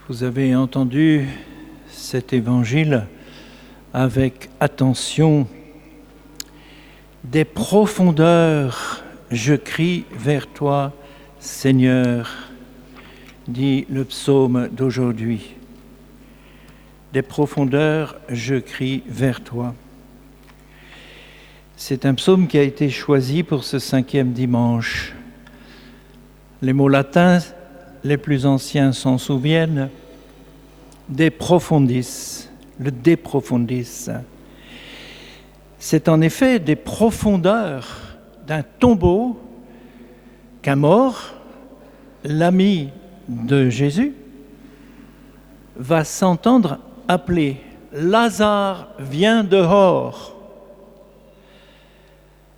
Vous avez entendu cet évangile avec attention. Des profondeurs, je crie vers toi, Seigneur, dit le psaume d'aujourd'hui. Des profondeurs, je crie vers toi. C'est un psaume qui a été choisi pour ce 5e dimanche. Les mots latins les plus anciens s'en souviennent. De profundis, le de profundis. C'est en effet des profondeurs d'un tombeau qu'un mort, l'ami de Jésus, va s'entendre appeler « Lazare, viens dehors ».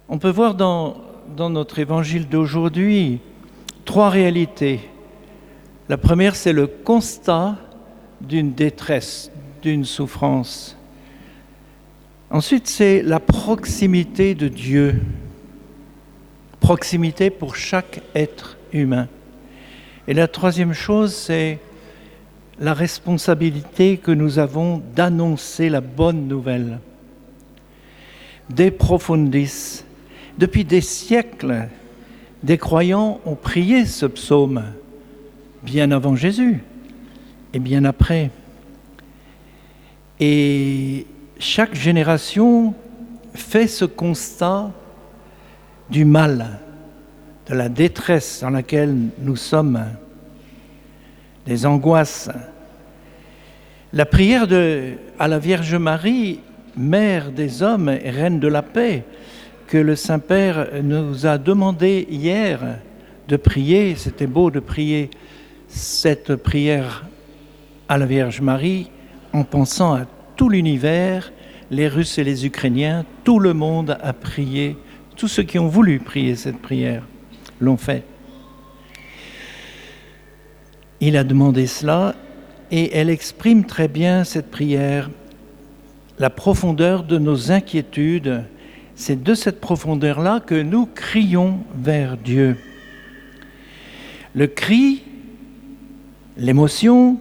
On peut voir dans notre évangile d'aujourd'hui 3 réalités. La première, c'est le constat d'une détresse, d'une souffrance. Ensuite, c'est la proximité de Dieu. Proximité pour chaque être humain. Et la troisième chose, c'est la responsabilité que nous avons d'annoncer la bonne nouvelle. De profundis. Depuis des siècles, des croyants ont prié ce psaume, bien avant Jésus et bien après. Et chaque génération fait ce constat du mal, de la détresse dans laquelle nous sommes, des angoisses. La prière à la Vierge Marie, Mère des hommes et Reine de la paix, que le Saint-Père nous a demandé hier de prier, c'était beau de prier cette prière à la Vierge Marie en pensant à tout l'univers, les Russes et les Ukrainiens, tout le monde a prié, tous ceux qui ont voulu prier cette prière l'ont fait. Il a demandé cela et elle exprime très bien cette prière, la profondeur de nos inquiétudes. C'est de cette profondeur-là que nous crions vers Dieu. Le cri, l'émotion,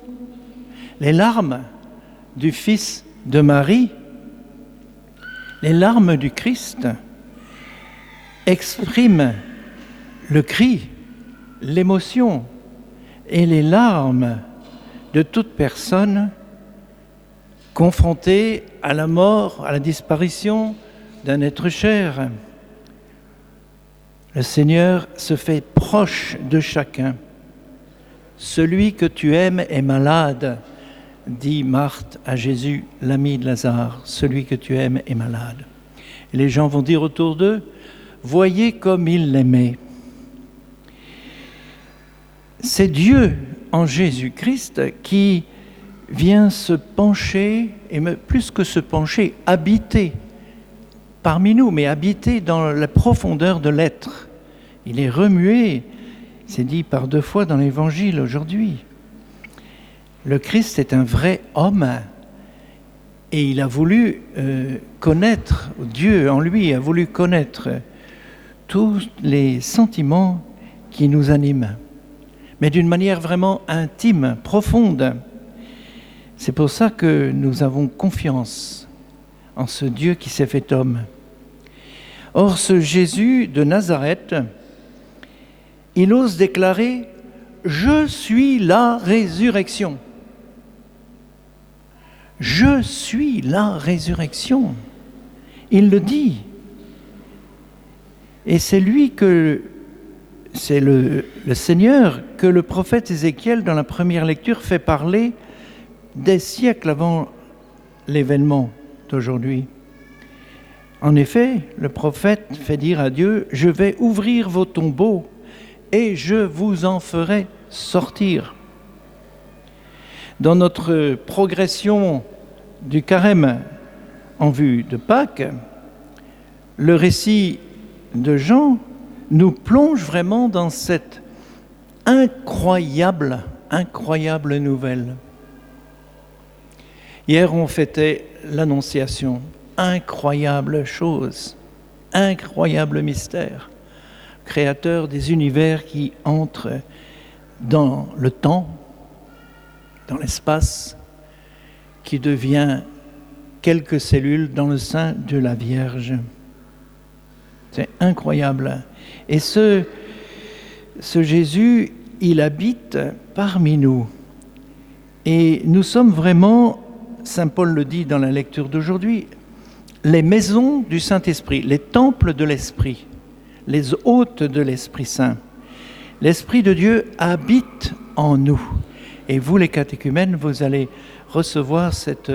les larmes du Fils de Marie, les larmes du Christ expriment le cri, l'émotion et les larmes de toute personne confrontée à la mort, à la disparition d'un être cher. Le Seigneur se fait proche de chacun. Celui que tu aimes est malade, dit Marthe à Jésus, l'ami de Lazare. Celui que tu aimes est malade. Et les gens vont dire autour d'eux, voyez comme il l'aimait. C'est Dieu en Jésus-Christ qui vient se pencher, et plus que se pencher, habiter parmi nous, mais habiter dans la profondeur de l'être. Il est remué, c'est dit par 2 fois dans l'Évangile aujourd'hui. Le Christ est un vrai homme et il a voulu connaître, Dieu en lui a voulu connaître tous les sentiments qui nous animent, mais d'une manière vraiment intime, profonde. C'est pour ça que nous avons confiance en ce Dieu qui s'est fait homme. Or, ce Jésus de Nazareth, il ose déclarer « Je suis la résurrection ». Je suis la résurrection. Il le dit. Et c'est lui c'est le Seigneur que le prophète Ézéchiel, dans la première lecture, fait parler des siècles avant l'événement d'aujourd'hui. En effet, le prophète fait dire à Dieu « Je vais ouvrir vos tombeaux et je vous en ferai sortir ». Dans notre progression du carême en vue de Pâques, le récit de Jean nous plonge vraiment dans cette incroyable nouvelle. Hier, on fêtait l'Annonciation. Incroyable chose, incroyable mystère, créateur des univers qui entrent dans le temps, dans l'espace, qui devient quelques cellules dans le sein de la Vierge. C'est incroyable. Et ce Jésus, il habite parmi nous. Et nous sommes vraiment, Saint Paul le dit dans la lecture d'aujourd'hui, les maisons du Saint-Esprit, les temples de l'Esprit, les hôtes de l'Esprit Saint. L'Esprit de Dieu habite en nous. Et vous, les catéchumènes, vous allez recevoir cette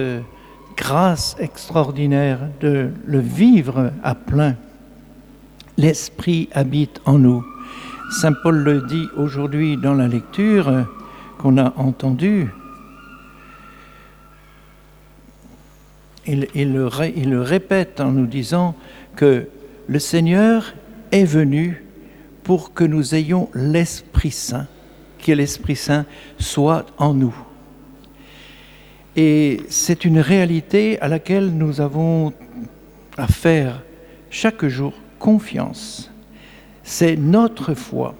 grâce extraordinaire de le vivre à plein. L'Esprit habite en nous. Saint Paul le dit aujourd'hui dans la lecture qu'on a entendue. Il le répète en nous disant que le Seigneur est venu pour que nous ayons l'Esprit Saint, que l'Esprit Saint soit en nous. Et c'est une réalité à laquelle nous avons à faire chaque jour confiance. C'est notre foi.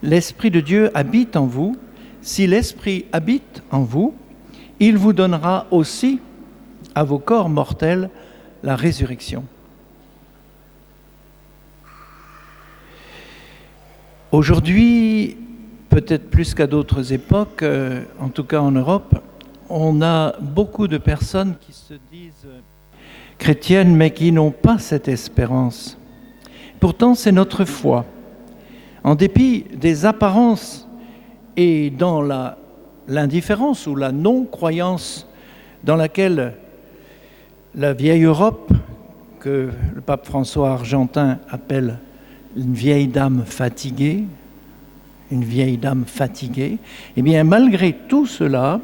L'Esprit de Dieu habite en vous. Si l'Esprit habite en vous, il vous donnera aussi à vos corps mortels la résurrection. Aujourd'hui, peut-être plus qu'à d'autres époques, en tout cas en Europe, on a beaucoup de personnes qui se disent chrétiennes mais qui n'ont pas cette espérance. Pourtant, c'est notre foi. En dépit des apparences et dans l'indifférence ou la non-croyance dans laquelle la vieille Europe, que le pape François Argentin appelle une vieille dame fatiguée, eh bien, malgré tout cela,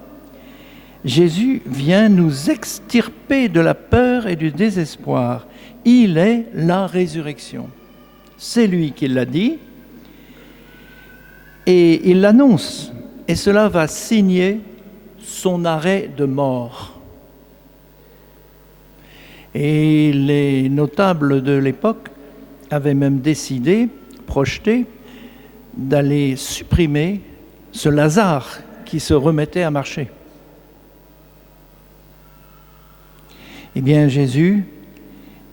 Jésus vient nous extirper de la peur et du désespoir. Il est la résurrection. C'est lui qui l'a dit et il l'annonce. Et cela va signer son arrêt de mort. Et les notables de l'époque avaient même décidé, projeté, d'aller supprimer ce Lazare qui se remettait à marcher. Eh bien, Jésus,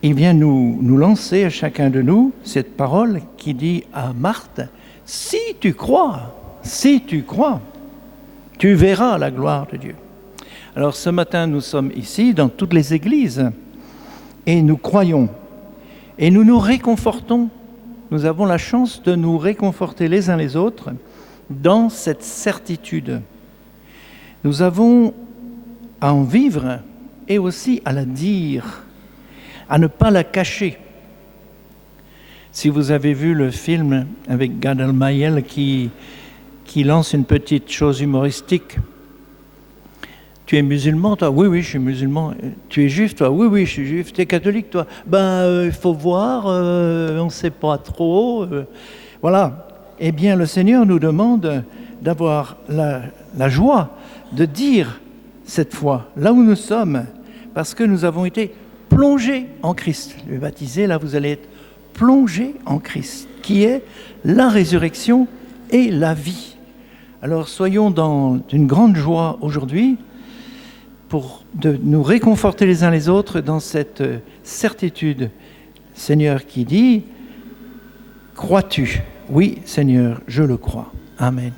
il vient nous lancer à chacun de nous cette parole qui dit à Marthe, « Si tu crois, tu verras la gloire de Dieu. » Alors ce matin, nous sommes ici dans toutes les églises et nous croyons et nous nous réconfortons. Nous avons la chance de nous réconforter les uns les autres dans cette certitude. Nous avons à en vivre et aussi à la dire, à ne pas la cacher. Si vous avez vu le film avec Gad Elmaleh qui lance une petite chose humoristique. Tu es musulman, toi? Oui, je suis musulman. Tu es juif, toi? Oui, je suis juif. Tu es catholique, toi? Il faut voir, on ne sait pas trop. Voilà. Eh bien, le Seigneur nous demande d'avoir la joie de dire cette foi, là où nous sommes, parce que nous avons été plongés en Christ. Le baptisé, là, vous allez être plongés en Christ, qui est la résurrection et la vie. Alors, soyons dans une grande joie aujourd'hui, de nous réconforter les uns les autres dans cette certitude. Seigneur qui dit, crois-tu? Oui, Seigneur, je le crois. Amen.